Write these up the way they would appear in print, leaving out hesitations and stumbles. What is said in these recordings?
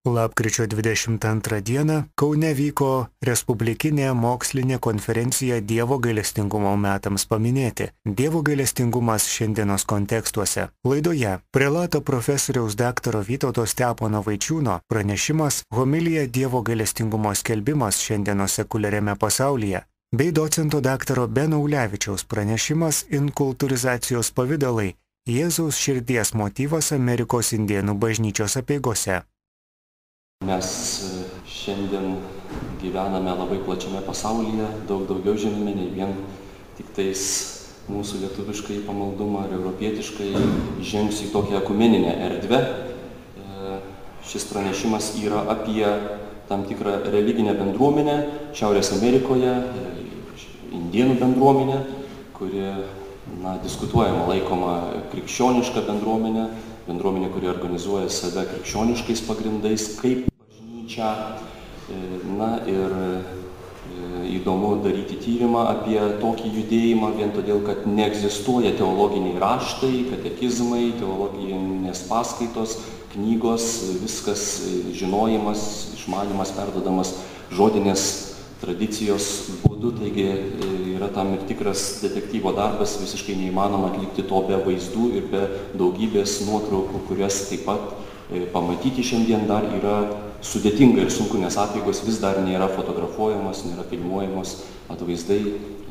Lapkričio 22 dieną Kaune vyko Respublikinė mokslinė konferencija Dievo gailestingumo metams paminėti. Dievo gailestingumas šiandienos kontekstuose. Laidoje prelato profesoriaus daktaro Vytauto Stepono Vaičiūno pranešimas homilija Dievo gailestingumo skelbimas šiandienos sekuliariame pasaulyje, bei docento daktaro Beno Ulevičiaus pranešimas inkultūrizacijos pavidalai Jėzaus širdies motyvas Amerikos indėnų bažnyčios apeigose. Mes šiandien gyvename labai plačiame pasaulyje, daug daugiau žinome, nei vien tik tais mūsų lietuviškai pamaldumą ar europietiškai žengsiu į tokią ekumeninę erdvę. Šis pranešimas yra apie tam tikrą religinę bendruomenę Šiaurės Amerikoje, indėnų bendruomenę, kuri diskutuojama, laikoma krikščioniška bendruomenė, kuri organizuoja save krikščioniškais pagrindais, kaip bažnyčia. Ir įdomu daryti tyrimą apie tokį judėjimą, vien todėl, kad neegzistuoja teologiniai raštai, katekizmai, teologinės paskaitos, knygos, viskas žinojimas, išmanimas perduodamas žodinės tradicijos būdu, taigi yra tam ir tikras detektyvo darbas, visiškai neįmanoma atlikti to be vaizdų ir be daugybės nuotraukų, kurias taip pat pamatyti šiandien dar yra sudėtinga ir sunku, nes apeigos vis dar nėra fotografuojamos, nėra filmuojamos, atvaizdai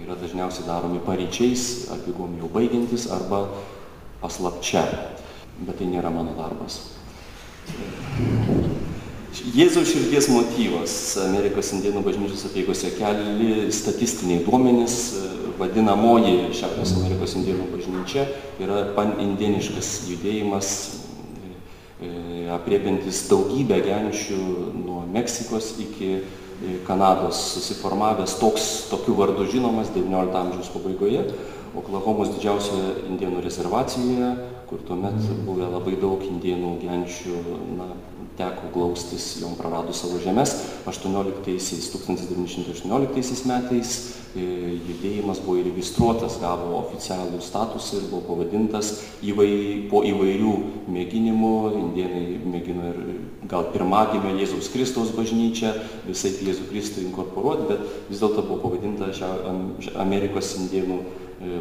yra dažniausiai daromi paryčiais, apeigom jau baigiantis arba paslapčia, bet tai nėra mano darbas. Jėzaus širdies motyvas Amerikos indėnų bažnyčios apeigose, keli statistiniai duomenys, vadinamoji Šiaurės Amerikos indėnų bažnyčia yra panindėniškas judėjimas, apriepiantis daugybę genčių nuo Meksikos iki Kanados, susiformavęs tokiu vardu žinomas XIX amžiaus pabaigoje, Oklahomos didžiausioje indėnų rezervacijoje, kur tuomet buvę labai daug indėnų genčių, teko glaustis, jom praradus savo žemes. 1918 metais judėjimas buvo įregistruotas, gavo oficialų statusą ir buvo pavadintas po įvairių mėginimų. Indėnai mėgino ir gal pirmagimio Jėzaus Kristaus bažnyčią, visai Jėzų Kristų inkorporuoti, bet vis dėlto buvo pavadinta Amerikos indėnų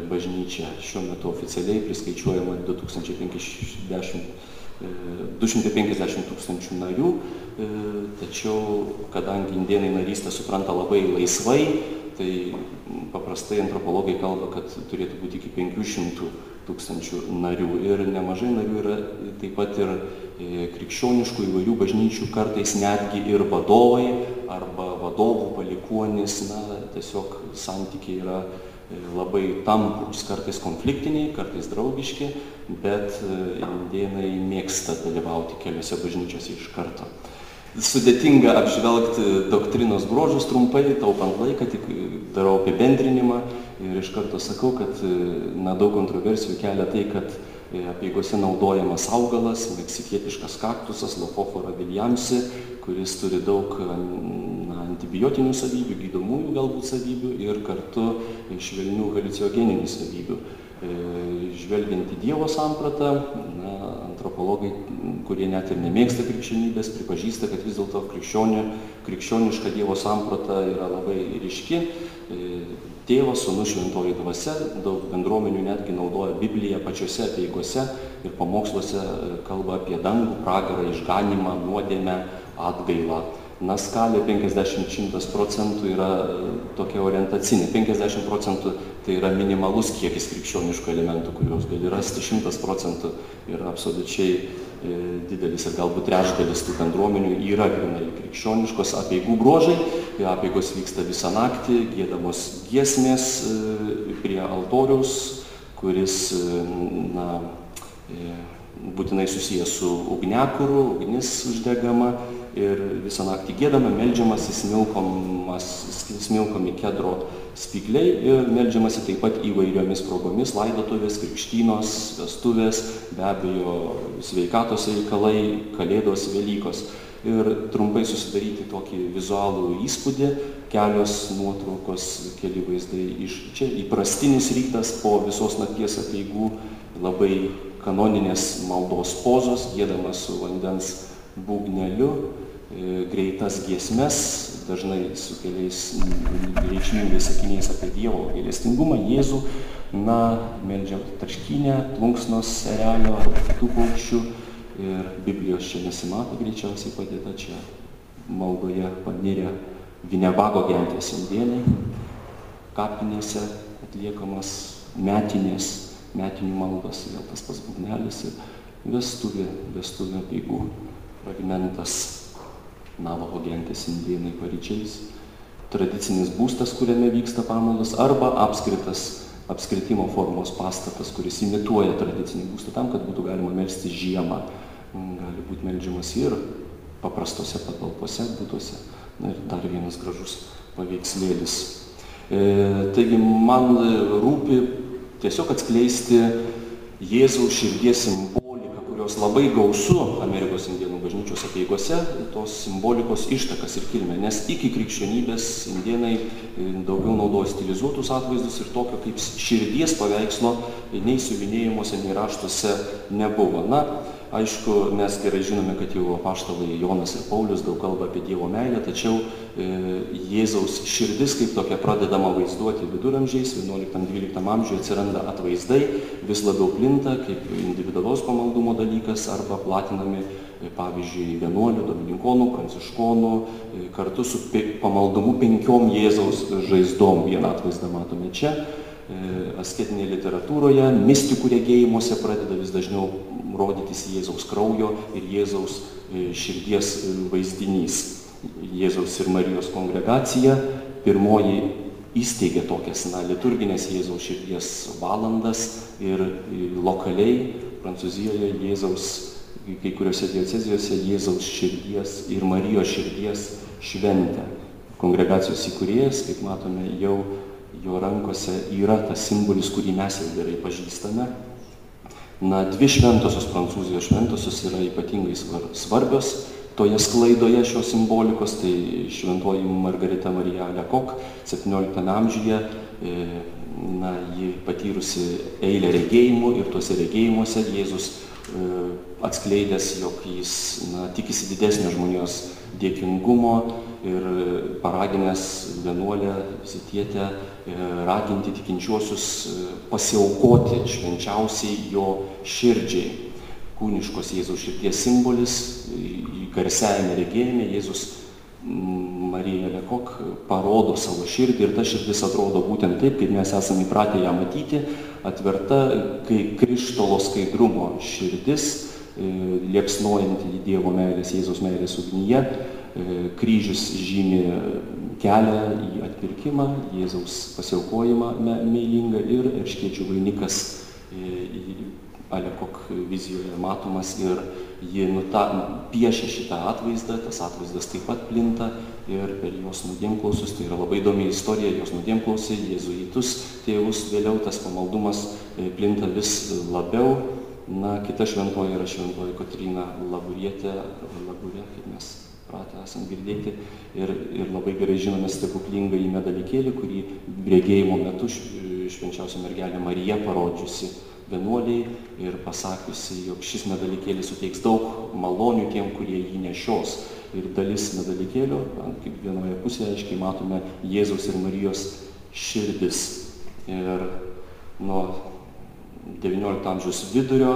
bažnyčia. Šiuo metu oficialiai priskaičiuojama 250 tūkstančių narių, tačiau kadangi indėnai narystę supranta labai laisvai, tai paprastai antropologai kalba, kad turėtų būti iki 500 tūkstančių narių. Ir nemažai narių yra taip pat ir krikščioniškų įvairių bažnyčių, kartais netgi ir vadovai arba vadovų palikuonys, tiesiog santykiai yra labai tampūs, kartais konfliktiniai, kartais draugiški, bet indėnai mėgsta dalyvauti keliose bažnyčiose iš karto. Sudėtinga apžvelgti doktrinos bruožus trumpai, taupant laiką, tik darau apibendrinimą ir iš karto sakau, kad daug kontroversijų kelia tai, kad apeigose naudojamas augalas, meksikietiškas kaktusas, Lophophora williamsi, kuris turi daug antibiotinių savybių, gydomųjų galbūt savybių ir kartu švelnių haliucinogeninių savybių. Žvelgiant į Dievo sampratą, antropologai, kurie net ir nemėgsta krikščionybės, pripažįsta, kad vis dėlto krikščioniška Dievo samprata yra labai ryški. Tėvas, Sūnus, Šventoji Dvasia, daug bendruomenių netgi naudoja Bibliją pačiose apeigose ir pamoksluose kalba apie dangų, pragarą, išganymą, nuodėmę, atgailą. Skalė 50–100% yra tokia orientacinė. 50% tai yra minimalus kiekis krikščioniškų elementų, kuriuos gali rasti. 100% yra absoliučiai didelis ir galbūt trečdalis tų bendruomenių yra grynai krikščioniškos apeigų bruožai. Apeigos vyksta visą naktį, giedamos giesmės prie altoriaus, kuris būtinai susijęs su ugniakuru, ugnis uždegama ir visą naktį giedama, meldžiamasi, smilkomi kedro spygliai ir meldžiamasi taip pat įvairiomis progomis, laidotuvės, krikštynos, vestuvės, be abejo sveikatos reikalai, kalėdos, Velykos. Ir trumpai susidaryti tokį vizualų įspūdį, kelios nuotraukos, keli vaizdai iš čia. Įprastinis rytas po visos nakties apeigų, labai kanoninės maldos pozos, giedamas su vandens būgneliu, greitas giesmes, dažnai su keliais reikšmingais sakiniais apie Dievo gailestingumą, Jėzų, meldžia traškynę, plunksnos erelio ar kitų paukščių ir Biblijos čia nesimato, greičiausiai padėta čia maldoje panirę Vinebago genties indėnai, kapinėse atliekamas metinių maldos, vėl tas pats būgnelis ir vestuvių apeigų fragmentas. Navaho genties indėnai paryčiais, tradicinis būstas, kuriame vyksta pamaldos, arba apskritimo formos pastatas, kuris imituoja tradicinį būstą tam, kad būtų galima melstis žiemą. Gali būti meldžiamas ir paprastose patalpose, būtuose. Ir dar vienas gražus paveikslėlis. Taigi man rūpi tiesiog atskleisti Jėzaus širdies simboliką, kurios labai gausu Amerikos indėnų bažnyčios apeigose, tos simbolikos ištakas ir kilmę, nes iki krikščionybės indėnai daugiau naudoja stilizuotus atvaizdus ir tokio kaip širdies paveikslo nei siuvinėjimuose, nei raštuose nebuvo. Aišku, mes gerai žinome, kad jau apaštalai Jonas ir Paulius daug kalba apie Dievo meilę, tačiau Jėzaus širdis kaip tokia pradedama vaizduoti viduramžiais, 11-12 amžiuje atsiranda atvaizdai, vis labiau plinta kaip individualaus pamaldumo dalykas arba platinami, pavyzdžiui, vienuolių, dominikonų, pranciškonų, kartu su pamaldumu 5 Jėzaus žaizdom. Vieną atvaizdą matome čia. Asketinėje literatūroje, mistikų regėjimuose pradeda vis dažniau rodytis Jėzaus kraujo ir Jėzaus širdies vaizdinys. Jėzaus ir Marijos kongregacija pirmoji įsteigė tokias liturginės Jėzaus širdies valandas ir lokaliai Prancūzijoje Jėzaus, kai kuriuose diocezijose Jėzaus širdies ir Marijos širdies šventę. Kongregacijos įkūrėjas, kaip matome, jau jo rankose yra tas simbolis, kurį mes jau gerai pažįstame. 2 šventosios Prancūzijos šventosios yra ypatingai svarbios toje sklaidoje šios simbolikos, tai šventoji Margarita Marija Lecoq 17 amžiuje, ji patyrusi eilę regėjimų ir tuose regėjimuose Jėzus atskleidęs, jog jis tikisi didesnio žmonijos dėkingumo ir paraginęs vienuolę Zitietę raginti tikinčiuosius pasiaukoti švenčiausiai jo širdžiai. Kūniškos Jėzaus širdies simbolis, garsiajame regėjime Jėzus Marija Lecoq parodo savo širdį ir ta širdis atrodo būtent taip, kaip mes esame įpratę ją matyti, atverta, kai krištolo skaidrumo širdis, liepsnojanti Dievo meilės, Jėzaus meilės ugnyje. Kryžius žymi kelią į atpirkimą, Jėzaus pasiaukojimą meilingą ir erškėčių vainikas Lecoq vizijoje matomas ir ji piešia šitą atvaizdą, tas atvaizdas taip pat plinta ir per jos nuodėmklausius, tai yra labai įdomi istorija, jos nuodėmklausiai, jėzuitus tėvus, vėliau tas pamaldumas plinta vis labiau. Kita šventoji yra šventoji Kotryna Laburietė, Laburė, kaip mes pratę esam girdėti, ir labai gerai žinome stebuklingą į medalikėlį, kurį regėjimo metu švenčiausia mergelė Marija parodžiusi vienuoliai ir pasakiusi, jog šis medalikėlis suteiks daug malonių tiem, kurie jį nešios. Ir dalis medalikėlio, kaip vienoje pusėje aiškiai matome Jėzaus ir Marijos širdis. Ir nuo 19 amžiaus vidurio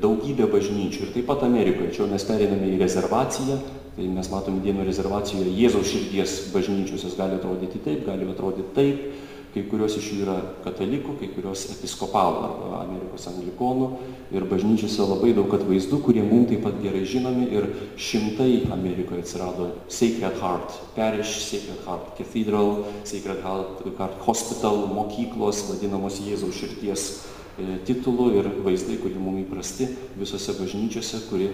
daugybė bažnyčių ir taip pat Amerikoje, čia mes pereiname į rezervaciją, tai mes matome Indėnų rezervacijoje Jėzaus širdies bažnyčios, jos gali atrodyti taip, gali atrodyti taip, kai kurios iš jų yra katalikų, kai kurios episkopalų arba Amerikos anglikonų ir bažnyčiose labai daug atvaizdų, kurie mums taip pat gerai žinomi ir šimtai Amerikoje atsirado Sacred Heart Parish, Sacred Heart Cathedral, Sacred Heart Hospital, mokyklos vadinamos Jėzaus širdies titulų ir vaizdai, kurie mums įprasti visose bažnyčiose, kuri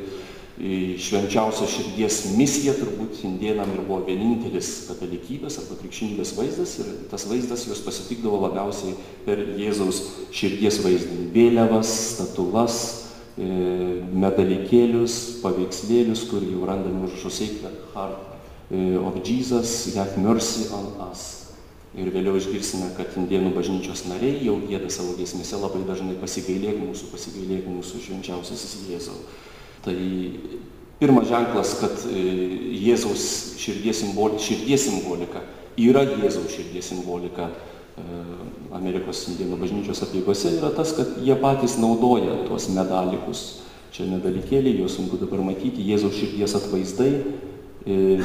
švenčiausios širdies misija turbūt indėnam ir buvo vienintelis katalikybės arba krikščionybės vaizdas ir tas vaizdas juos pasitikdavo labiausiai per Jėzaus širdies vaizdinį. Vėliavas, statulas, medalikėlius, paveikslėlius, kur jau randame užrašus Sacred Heart of Jesus, Have Mercy on Us. Ir vėliau išgirsime, kad indėnų bažnyčios nariai jau gieda savo giesmėse labai dažnai pasigailėk mūsų švenčiausiasis Jėzau. Tai Pirmas ženklas, kad Jėzaus širdies simbolika yra Jėzaus širdies simbolika Amerikos indėnų bažnyčios apeigose, yra tas, kad jie patys naudoja tuos medalikus. Čia medalikėliai, juos sunku dabar matyti, Jėzaus širdies atvaizdai,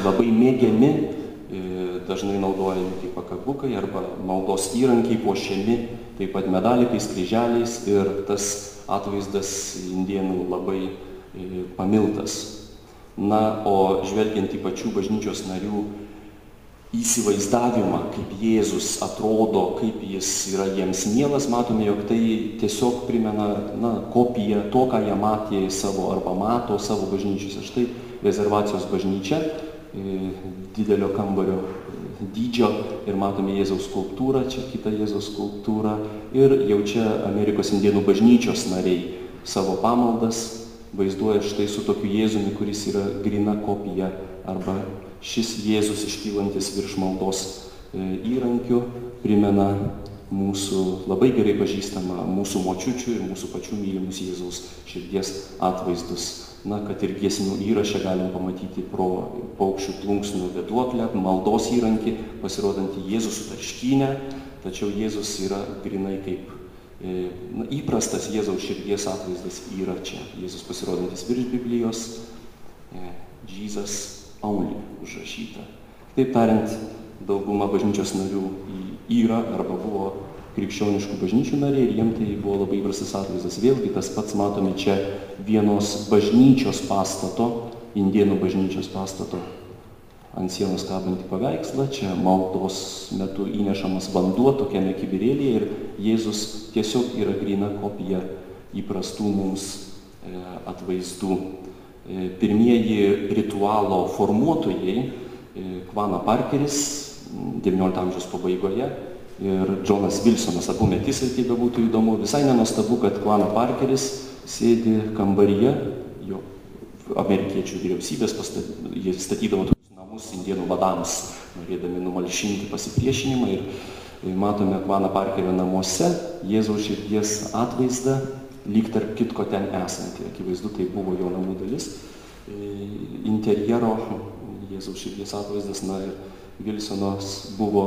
labai mėgiami, dažnai naudojami kaip pakabukai arba maldos įrankiai puošiami, taip pat medalikais, kryželiais, ir tas atvaizdas indėnų labai pamiltas. Na, o žvelgiant į pačių bažnyčios narių įsivaizdavimą, kaip Jėzus atrodo, kaip jis yra jiems mielas, matome, jog tai tiesiog primena kopiją to, ką jie matė savo arba mato savo bažnyčiose. Štai rezervacijos bažnyčia, didelio kambario dydžio, ir matome Jėzaus skulptūrą, čia kita Jėzaus skulptūra, ir jau čia Amerikos indėnų bažnyčios nariai savo pamaldas vaizduoja štai su tokiu Jėzumi, kuris yra gryna kopija, arba šis Jėzus iškylantis virš maldos įrankių primena mūsų labai gerai pažįstamą mūsų močiučių ir mūsų pačių mylimus Jėzaus širdies atvaizdus. Na, kad ir giesmių įraše galim pamatyti pro paukščių plunksnų vėduoklę, maldos įrankį, pasirodantį Jėzų su tarškynė, tačiau Jėzus yra grinai kaip įprastas Jėzaus širdies atvaizdas yra čia. Jėzus pasirodantis virš Biblijos, Jesus only užrašyta. Taip tariant, dauguma bažnyčios narių yra arba buvo krikščioniškų bažnyčių nariai, ir jiem tai buvo labai įprastas atvaizdas. Vėlgi tas pats matome čia vienos bažnyčios pastato, indėnų bažnyčios pastato ant sienos kabantį paveikslą, čia maldos metu įnešamas vanduo tokiame kibirėlyje, ir Jėzus tiesiog yra gryna kopija įprastų mums atvaizdų. Pirmieji ritualo formuotojai, Kvana Parkeris, XIX amžiaus pabaigoje, ir Džonas Vilsonas, abu metisai, tai bebūtų įdomu. Visai nenuostabu, kad Kvana Parkeris sėdi kambaryje, jo amerikiečių vyriausybės jie statydavo tokius namus indėnų vadams, norėdami numalšinti pasipriešinimą, ir matome Kvana Parkerio namuose Jėzaus širdies atvaizdą, lyg tarp kitko ten esantį. Akivaizdu, tai buvo jo namų dalis. Interjero Jėzaus širdies atvaizdas, na, ir Vilsonas buvo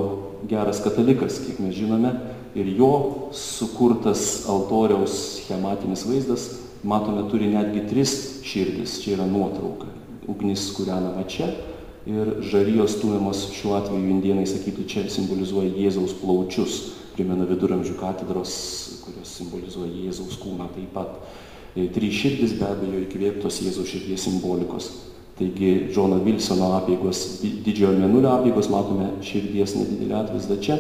geras katalikas, kiek mes žinome, ir jo sukurtas altoriaus schematinis vaizdas, matome, turi netgi 3 širdis. Čia yra nuotrauka. Ugnis kūrenama čia, ir žarijos stumiamos, šiuo atveju indėnai sakytų, čia simbolizuoja Jėzaus plaučius, primena viduramžių katedros, kurios simbolizuoja Jėzaus kūną taip pat. 3 širdis be abejo įkvėptos Jėzaus širdies simbolikos. Taigi Džono Vilsono apeigos, didžiojo mėnulio apeigos, matome širdies nedidelį atvaizdą čia.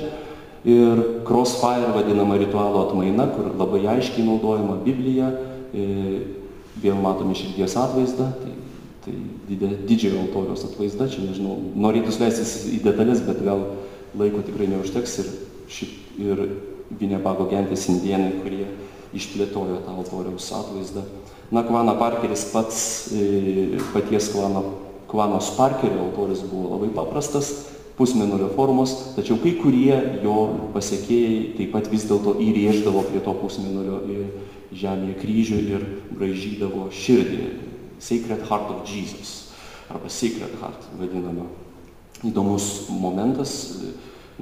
Ir crossfire vadinama ritualo atmaina, kur labai aiškiai naudojama Biblija, vėl matome širdies atvaizdą, tai didžiojo altoriaus atvaizda, čia nežinau, norėtų leistis į detalės, bet gal laiko tikrai neužteks, ir Vinebago gentis indėnai, kurie išplėtojo tą altoriaus atvaizdą. Na, Kvana Parkeris paties Kvanos Parkerio altorius buvo labai paprastas, pusmėnulio formos, tačiau kai kurie jo pasekėjai taip pat vis dėlto įrėždavo prie to pusmėnulio žemėje kryžių ir braižydavo širdį. Sacred Heart of Jesus, arba Sacred Heart vadinama. Įdomus momentas,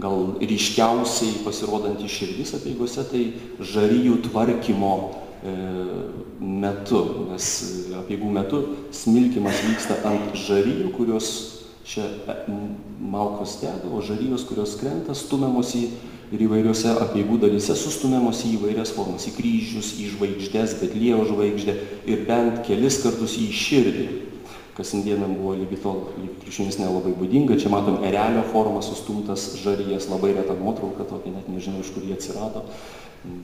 gal ryškiausiai pasirodanti širdis apeigose, tai žarijų tvarkymo metu, nes apeigų metu smilkymas vyksta ant žarijų, kurios čia malkos dega, o žarijos, kurios krenta, stumiamos ir įvairiose apeigų dalyse sustumiamos į įvairias formas, į kryžius, į žvaigždės, Betliejaus žvaigždę ir bent kelis kartus į širdį, kas indėnam buvo lygi tol krikščionys nelabai būdinga. Čia matom erelio formą sustumtas žarijas, labai reta nuotrauka tokia, net nežinau, iš kur jie atsirado,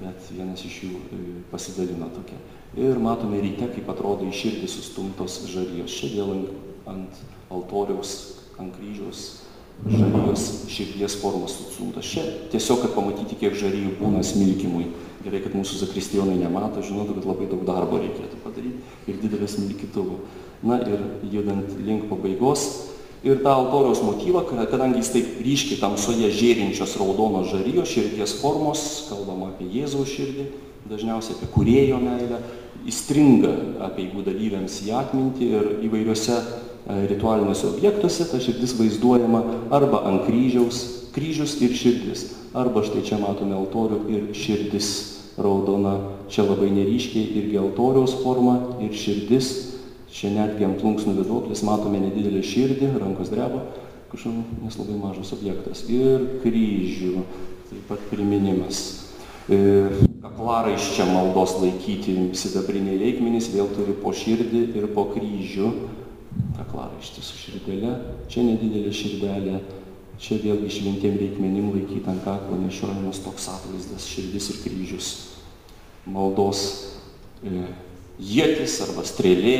bet vienas iš jų pasidalino tokia. Ir matome ryte, kaip atrodo į širdį sustumtos žarijos. Čia vėl ant altoriaus, ant kryžiaus žarijos širdies formos sustumtos. Čia tiesiog, kad pamatyti, kiek žarijų būna smilkimui. Gerai, kad mūsų zakristijonai nemato, žinotų, kad labai daug darbo reikėtų padaryti ir didelio smilkytuvo. Na ir judant link pabaigos. Ir tą altoriaus motyvą, kadangi jis taip ryškiai tamsoje žėrinčios raudonos žarijos, širdies formos, kalbama apie Jėzaus širdį, dažniausiai apie kūrėjo meilę, įstringa apeigų dalyviams į atmintį ir įvairiuose ritualiniuose objektuose ta širdis vaizduojama arba ant kryžius ir širdis, arba štai čia matome altorių ir širdis raudona, čia labai neryškiai irgi altoriaus forma ir širdis, čia netgi ant plunksnų viduoklis matome nedidelę širdį, rankos dreba, kažkaip nes labai mažas objektas, ir kryžių, taip pat priminimas. Kaklaraiščia maldos laikyti sidabriniai reikmenys vėl turi po širdį ir po kryžių. Kaklaraištį su širdelė, čia nedidelė širdelė, čia vėlgi šventiem reikmenim laikyti ant kaklo nešiojamas toks atvaizdas, širdis ir kryžius. Maldos ietis arba strėlė,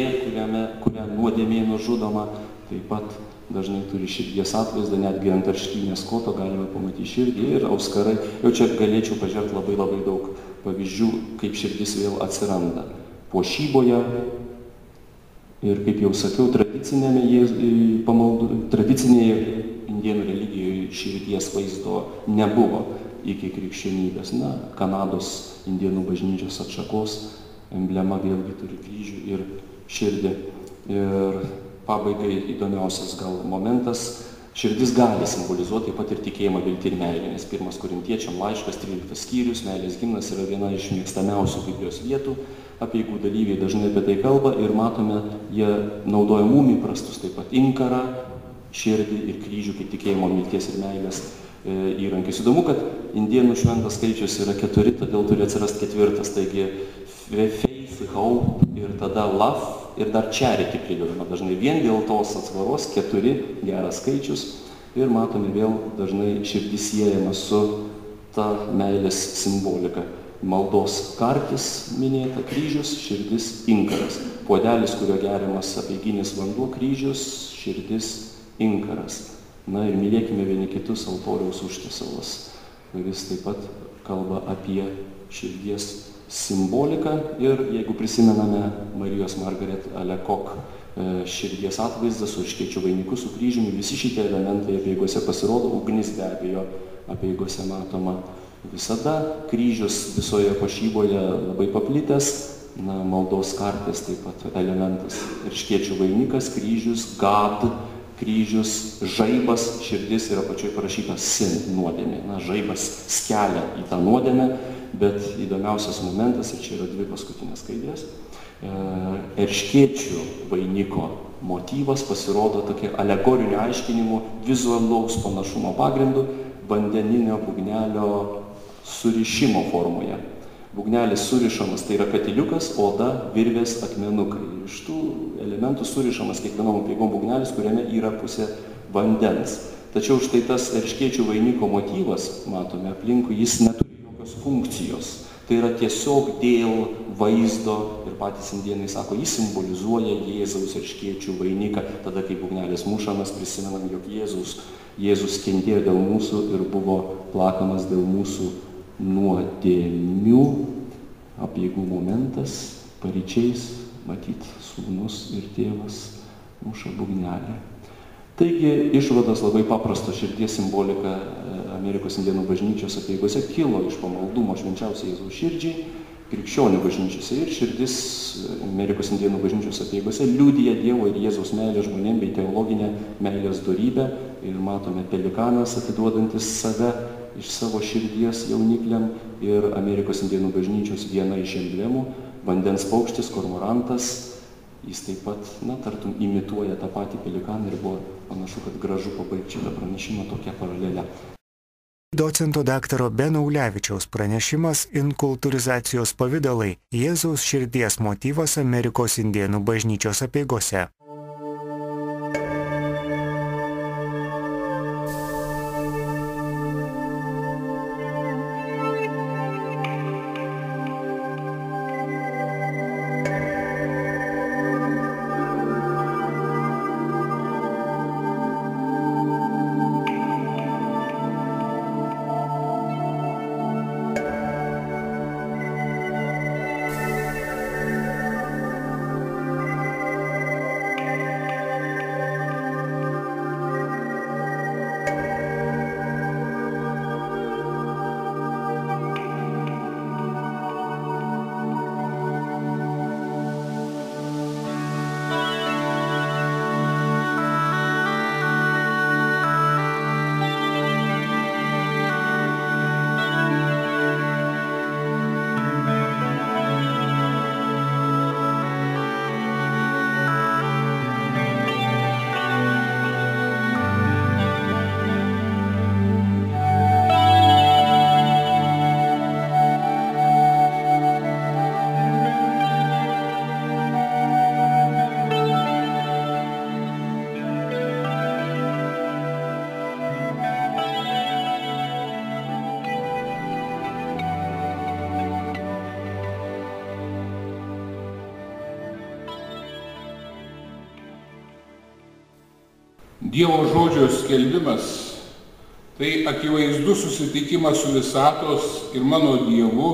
kuria nuodėmė nužudoma, taip pat dažnai turi širdies atvaizdą, netgi ant arštinės koto galime pamatyti širdį ir auskarai. Jau čia galėčiau pažiūrėti labai daug pavyzdžių, kaip širdis vėl atsiranda. Puošyboje ir, kaip jau sakiau, tradicinėje indėnų religijoje širdies vaizdo nebuvo iki krikščionybės. Kanados indėnų bažnyčios atšakos emblema vėlgi turi kryžių ir širdį. Ir pabaigai įdomiausias gal momentas, širdis gali simbolizuoti taip pat ir tikėjimą, viltį ir meilę, nes 1 Korintiečiam laiškas 13 skyrius, meilės himnas yra viena iš mėgstamiausių Biblijos vietų, apeigų dalyviai dažnai apie tai kalba ir matome, jie naudoja mum įprastus taip pat inkarą, širdį ir kryžių kaip tikėjimo, vilties ir meilės įrankis. Įdomu, kad indėnų šventas skaičius yra 4, todėl turi atsirasti 4, taigi faith, hope ir tada love ir dar charity pridedama dažnai. Vien dėl tos atsvaros 4 geras skaičius ir matome vėl dažnai širdis siejama su ta meilės simbolika. Maldos kartis minėta, kryžius, širdis, inkaras. Puodelis, kurio geriamas apeiginis vanduo, kryžius, širdis, inkaras. Ir mylėkime vieni kitus, altoriaus užtiesalas, kuris taip pat kalba apie širdies simboliką. Ir jeigu prisimename Marijos Margaret Alekok širdies atvaizdą su erškėčių vainiku, su kryžiumi, visi šitie elementai apeigose pasirodo, ugnis be abejo apeigose matoma visada, kryžius visoje puošyboje labai paplitęs, maldos kartės taip pat elementas, erškėčių vainikas, kryžius, God, kryžius, žaibas, širdis yra pačioj parašyta sin, nuodėmė. Žaibas skelia į tą nuodėmę, bet įdomiausias momentas, ir čia yra 2 paskutinės skaidrės, erškėčių vainiko motyvas pasirodo tokia alegoriniu aiškinimu, vizualaus panašumo pagrindu, vandeninio būgnelio surišimo formoje. Būgnelis surišamas, tai yra katiliukas, oda, virvės, akmenukai. Iš tų elementų surišamas kiekvienom apeigom būgnelis, kuriame yra pusė vandens. Tačiau štai tas erškėčių vainiko motyvas, matome aplinkui, jis neturi jokios funkcijos. Tai yra tiesiog dėl vaizdo, ir patys indėnai sako, jis simbolizuoja Jėzaus erškėčių vainiką. Tada, kai būgnelis mušamas, prisimenam, jog Jėzus kentėjo dėl mūsų ir buvo plakamas dėl mūsų nuodėmių. Apeigų momentas, paryčiais, matyt, sūnus ir tėvas muša būgnelį. Taigi, išvados labai paprasto, širdies simbolika Amerikos indėnų bažnyčios apeigose kilo iš pamaldumo švenčiausiai Jėzaus širdžiai, krikščionių bažnyčiose, ir širdis Amerikos indėnų bažnyčios apeigose liudija Dievo ir Jėzaus meilę žmonėm bei teologinę meilės dorybę. Ir matome pelikanas atiduodantis save iš savo širdies jaunikliam, ir Amerikos indėnų bažnyčios viena iš emblemų, vandens paukštis, kormorantas, jis taip pat, tartum imituoja tą patį pelikaną, ir buvo panašu, kad gražu pabaigti šitą pranešimą tokią paralelę. Docento daktaro Beno Ulevičiaus pranešimas Inkultūrizacijos pavidalai – Jėzaus širdies motyvas Amerikos indėnų bažnyčios apeigose. Dievo žodžio skelbimas tai akivaizdus susitikimas su visatos ir mano Dievu,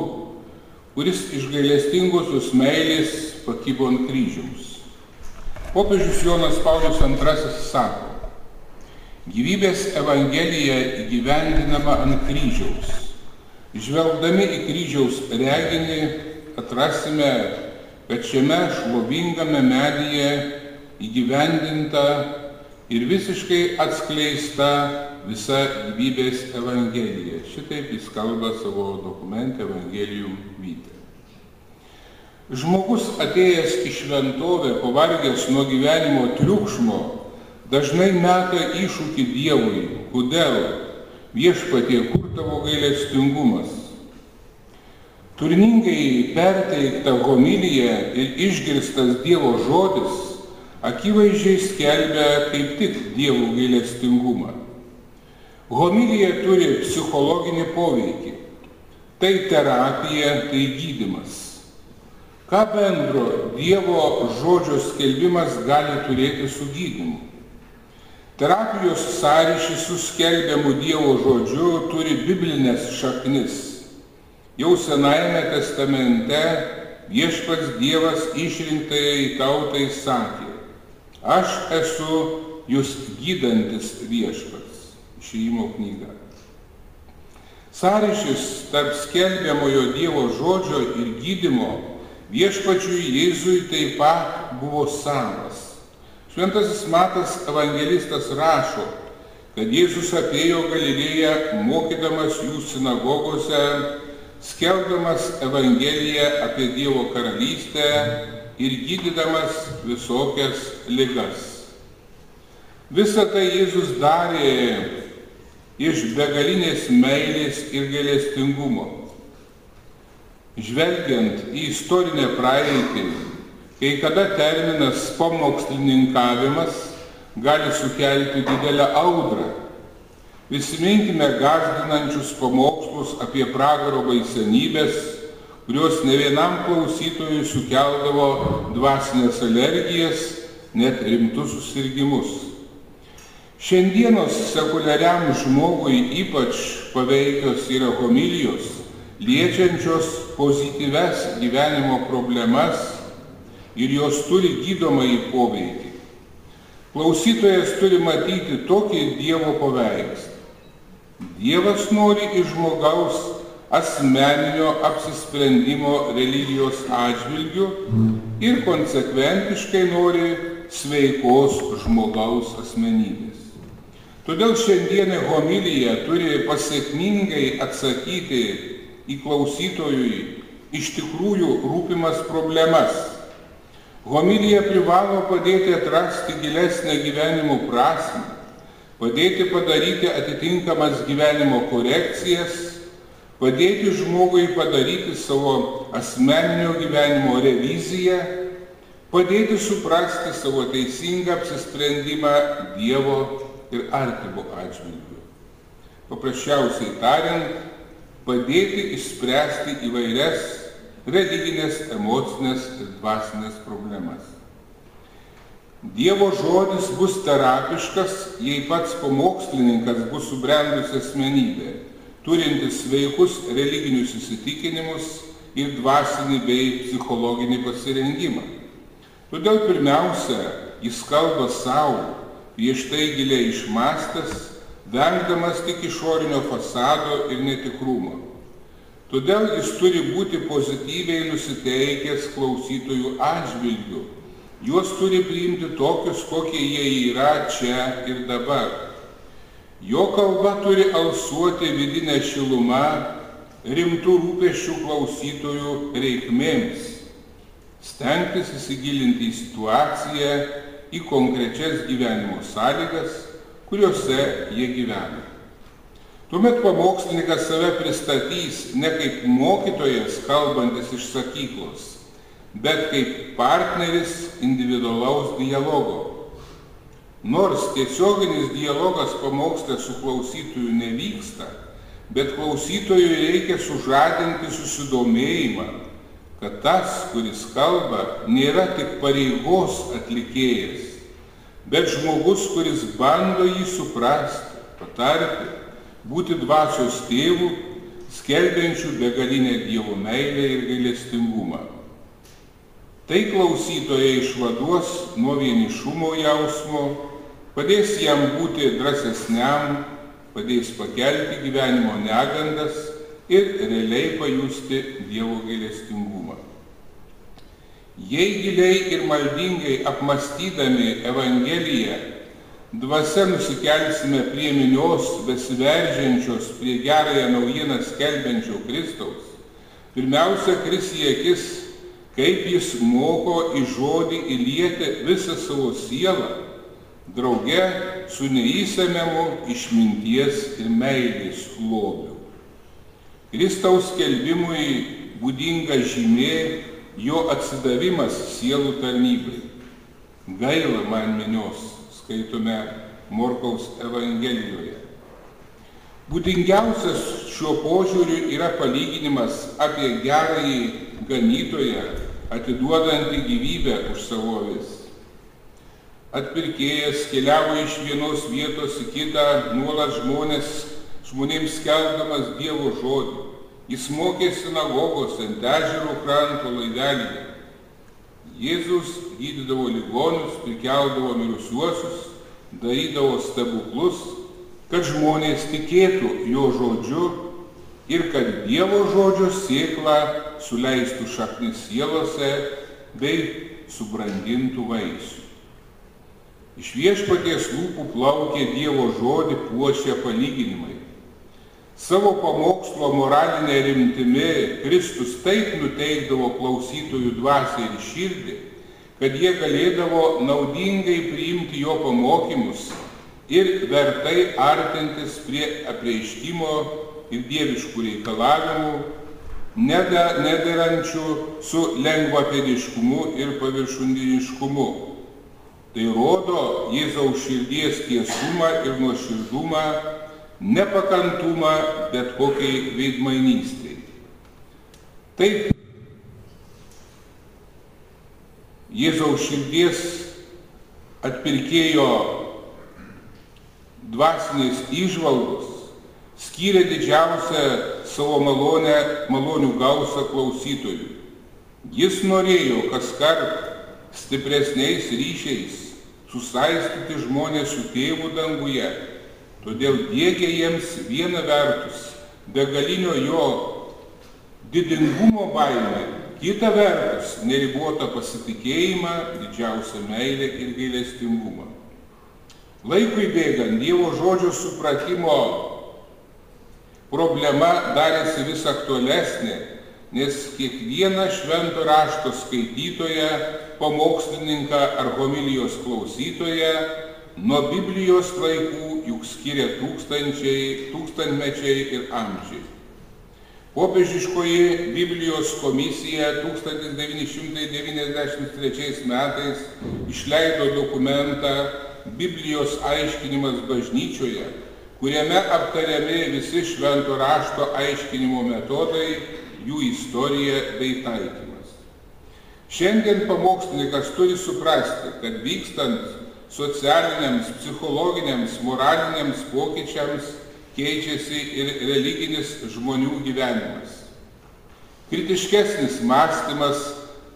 kuris iš gailestingosios meilės pakibo ant kryžiaus. Popiežius Jonas Paulius II sako: gyvybės evangelija įgyvendinama ant kryžiaus. Žvelgdami į kryžiaus reginį atrasime, kad šiame šlovingame medyje įgyvendinta ir visiškai atskleista visa gyvybės evangelija. Šitaip jis kalba savo dokumente Evangelium Vitae. Žmogus atėjęs į šventovę, pavargęs nuo gyvenimo triukšmo, dažnai meta iššūkį Dievui: kodėl, Viešpatie, kur tavo gailestingumas? Turiningai perteikta homilija ir išgirstas Dievo žodis akivaizdžiai skelbia kaip tik Dievo gailestingumą. Homilija turi psichologinį poveikį. Tai terapija, tai gydymas. Ką bendro Dievo žodžio skelbimas gali turėti su gydymu? Terapijos sąryšis su skelbiamu Dievo žodžiu turi biblinės šaknis. Jau Senajame testamente Viešpats Dievas išrinktajai tautai sakė: aš esu jūs gydantis Viešpats. Išėjimo knyga. Sąryšis tarp skelbiamojo Dievo žodžio ir gydymo Viešpačiui Jėzui taip pat buvo savas. Šventasis Matas evangelistas rašo, kad Jėzus apėjo Galilėją, mokydamas jų sinagogose, skelbdamas Evangeliją apie Dievo karalystę ir gydydamas visokias ligas. Visą tai Jėzus darė iš begalinės meilės ir gailestingumo. Žvelgiant į istorinę praeitį, kai kada terminas pamokslininkavimas gali sukelti didelę audrą. Prisiminkime gąsdinančius pamokslus apie pragaro baisenybės, kurios ne vienam klausytojui sukeldavo dvasinės alergijas, net rimtus susirgimus. Šiandienos sekuliariam žmogui ypač paveikios yra homilijos, liečiančios pozityves gyvenimo problemas ir jos turi gydomąjį poveikį. Klausytojas turi matyti tokį Dievo paveikslą. Dievas nori iš žmogaus asmeninio apsisprendimo religijos atžvilgiu ir konsekventiškai nori sveikos žmogaus asmenybės. Todėl šiandienė homilija turi pasekmingai atsakyti į klausytojui iš tikrųjų rūpimas problemas. Homilija privalo padėti atrasti gilesnę gyvenimo prasmę, padėti padaryti atitinkamas gyvenimo korekcijas, padėti žmogui padaryti savo asmeninio gyvenimo reviziją, padėti suprasti savo teisingą apsisprendimą Dievo ir artimo atžvilgiu. Paprasčiausiai tariant, padėti išspręsti įvairias religinės, emocinės ir dvasinės problemas. Dievo žodis bus terapiškas, jei pats pamokslininkas bus subrendusi asmenybė, turintis sveikus religinius įsitikinimus ir dvasinį bei psichologinį pasirengimą. Todėl pirmiausia, jis kalba savo, prieš tai giliai išmąstęs, vengdamas tik išorinio fasado ir netikrumo. Todėl jis turi būti pozityviai nusiteikęs klausytojų atžvilgiu. Juos turi priimti tokius, kokie jie yra čia ir dabar. Jo kalba turi alsuoti vidinę šilumą, rimtų rūpesčių klausytojų reikmėms, stengtis įsigilinti į situaciją, į konkrečias gyvenimo sąlygas, kuriuose jie gyvena. Tuomet pamokslininkas save pristatys ne kaip mokytojas kalbantis iš sakyklos, bet kaip partneris individualaus dialogo. Nors tiesioginis dialogas pamoksle su klausytoju nevyksta, bet klausytojui reikia sužadinti susidomėjimą, kad tas, kuris kalba, nėra tik pareigos atlikėjas. bet žmogus, kuris bando jį suprasti, patarti, būti dvasios tėvu, skelbiančių begalinę Dievo meilę ir gailestingumą. Tai klausytoją išvaduos nuo vienišumo jausmo, padės jam būti drąsesniam, padės pakelti gyvenimo negandas ir realiai pajusti Dievo gailestingumą. Jei giliai ir maldingai apmąstydami Evangeliją, dvasia nusikelsime prie minios besiveržiančios prie gerąją naujieną skelbiančio Kristaus, pirmiausia kris į akis, kaip jis moko į žodį įlieti visą savo sielą, drauge su neįsemiamu išminties ir meilės lobiu. Kristaus skelbimui būdinga žymė jo atsidavimas sielų tarnybai. Gaila man minios, skaitome Morkaus Evangelijoje. Būdingiausias šiuo požiūriu yra palyginimas apie gerąjį ganytoją, atiduodantį gyvybę už savo avis. Atpirkėjas keliavo iš vienos vietos į kitą, nuolat žmonėms skelbdamas Dievo žodį. Jis mokė sinagogose ant ežero kranto laivelyje. Jėzus gydydavo ligonius, prikeldavo mirusiuosius, darydavo stebuklus, kad žmonės tikėtų jo žodžiu ir kad Dievo žodžio sėkla suleistų šaknis sielose bei subrandintų vaisių. Iš Viešpaties lūpų plaukė Dievo žodį puošę palyginimai. Savo pamokslo moralinė rimtimi Kristus taip nuteikdavo klausytojų dvasią ir širdį, kad jie galėdavo naudingai priimti jo pamokymus ir vertai artintis prie apreiškimo ir dieviškų reikalavimų, nederančių su lengvapėdiškumu ir paviršutiniškumu. Tai rodo Jėzaus širdies tiesumą ir nuoširdumą, nepakantumą bet kokiai veidmainystei. Taip, Jėzaus širdies atpirkėjo dvasinės įžvalgos skyrė didžiausią savo malonių gausą klausytojų. Jis norėjo kaskart stipresniais ryšiais susaistyti žmonės su tėvu danguje. Todėl diegė jiems viena vertus begalinio jo didingumo baimę, kita vertus neribotą pasitikėjimą, didžiausią meilę ir gailestingumą. Laikui bėgant Dievo žodžio supratimo problema darėsi vis aktualesnė, nes kiekvieną švento rašto skaitytoją, pamokslininką ar homilijos klausytoją nuo Biblijos laikų juk skiria tūkstantmečiai ir amžiai. Popiežiškoji Biblijos komisija 1993 metais išleido dokumentą Biblijos aiškinimas bažnyčioje, kuriame aptariami visi švento rašto aiškinimo metodai, jų istorija bei taikymas. Šiandien pamokslininkas turi suprasti, kad vykstant socialiniams, psichologiniams, moraliniams pokyčiams keičiasi ir religinis žmonių gyvenimas. Kritiškesnis mąstymas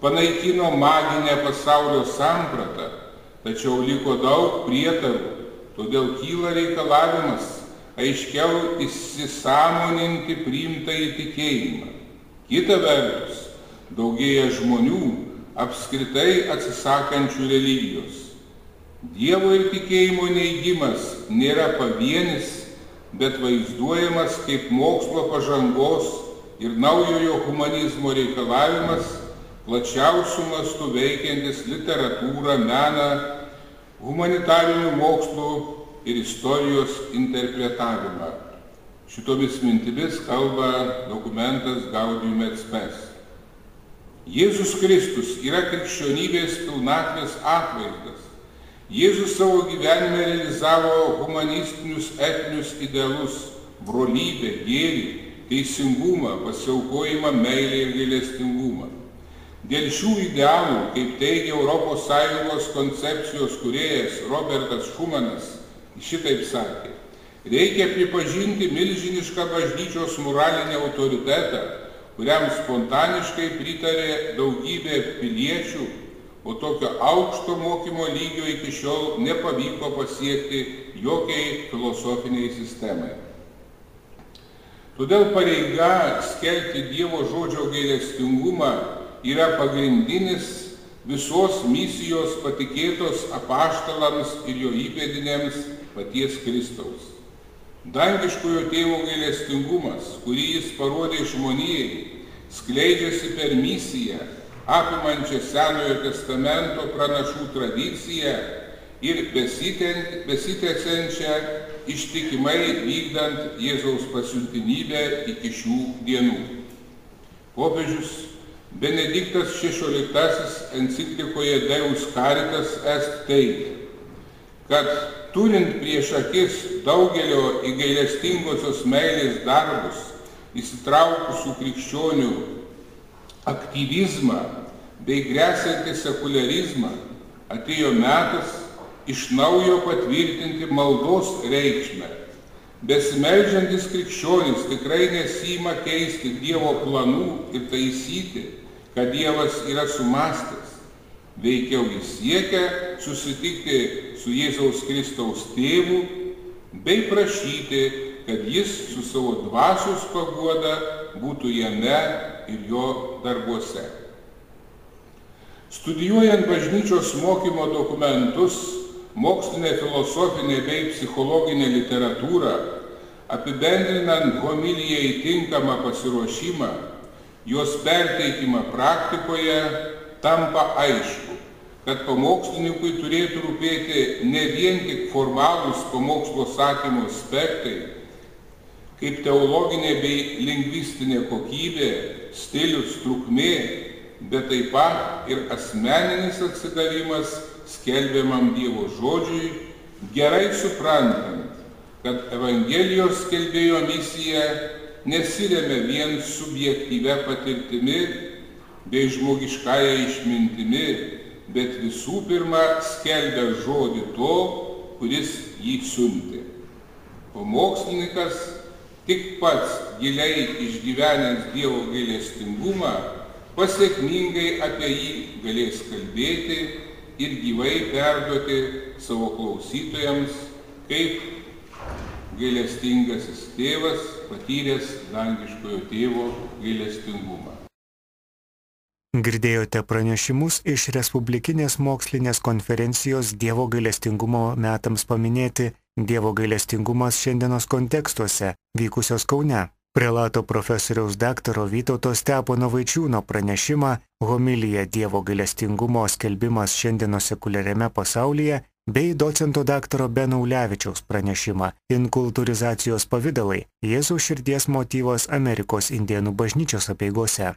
panaikino maginę pasaulio sampratą, tačiau liko daug prietarų, todėl kyla reikalavimas aiškiau įsisąmoninti priimtąjį tikėjimą. Kita vertus, daugėja žmonių apskritai atsisakančių religijos. Dievo ir tikėjimo neigimas nėra pavienis, bet vaizduojamas kaip mokslo pažangos ir naujojo humanizmo reikalavimas, plačiausių mastų veikiantis literatūrą, meną, humanitarinių mokslų ir istorijos interpretavimą. Šitomis mintimis kalba dokumentas Gaudium et Spes. Jėzus Kristus yra krikščionybės pilnatvės atvaizdas. Jėzus savo gyvenime realizavo humanistinius etinius idealus – brolybę, gėrį, teisingumą, pasiaukojimą, meilę ir gailestingumą. Dėl šių idealų, kaip teigia ES koncepcijos kūrėjas Robertas Šumanas, šitaip sakė: reikia pripažinti milžinišką bažnyčios moralinį autoritetą, kuriam spontaniškai pritarė daugybė piliečių, o tokio aukšto mokymo lygio iki šiol nepavyko pasiekti jokiai filosofiniai sistemai. Todėl pareiga skelbti Dievo žodžio gailestingumą yra pagrindinis visos misijos patikėtos apaštalams ir jo įpėdiniams paties Kristaus. Dangiškojo tėvo gailestingumas, kurį jis parodė žmonijai, skleidžiasi per misiją, apimančią Senojo testamento pranašų tradiciją ir besitęsiančią ištikimai vykdant Jėzaus pasiuntinybę iki šių dienų. Popiežius Benediktas XVI enciklikoje Deus Caritas Est teigia, kad turint prieš akis daugelio į gailestingosios meilės darbus įsitraukusių krikščionių aktyvizmą bei gresiantį sekularizmą, atėjo metas iš naujo patvirtinti maldos reikšmę. Besimeldžiantis krikščionis tikrai nesiima keisti Dievo planų ir taisyti, kad Dievas yra sumąstęs. Veikiau jis siekia susitikti su Jėzaus Kristaus tėvu bei prašyti, kad jis su savo dvasios paguoda būtų jame ir jo darbuose. Studijuojant bažnyčios mokymo dokumentus, mokslinę, filosofinę bei psichologinę literatūrą, apibendrinant homilijai tinkamą pasiruošimą, jos perteikimą praktikoje, tampa aišku, kad pamokslininkui turėtų rūpėti ne vien tik formalūs pamokslo sakymo aspektai, kaip teologinė bei lingvistinė kokybė, stilius, trukmė, bet taip pat ir asmeninis atsidavimas skelbiamam Dievo žodžiui, gerai suprantant, kad Evangelijos skelbėjo misija nesiremia vien subjektyvia patirtimi bei žmogiškąja išmintimi, bet visų pirma skelbia žodį to, kuris jį siuntė. Pamokslininkas tik pats giliai išgyvenęs Dievo gailestingumą pasiekmingai apie jį galės kalbėti ir gyvai perduoti savo klausytojams, kaip gailestingasis tėvas patyręs dangiškojo tėvo gailestingumą. Girdėjote pranešimus iš Respublikinės mokslinės konferencijos Dievo gailestingumo metams paminėti Dievo gailestingumas šiandienos kontekstuose, vykusios Kaune. Prelato profesoriaus daktaro Vytauto Stepono Vaičiūno pranešimą homilija Dievo gailestingumo skelbimas šiandienos sekuliariame pasaulyje bei docento daktaro Beno Ulevičiaus pranešimą inkultūrizacijos pavidalai Jėzaus širdies motyvas Amerikos indėnų bažnyčios apeigose.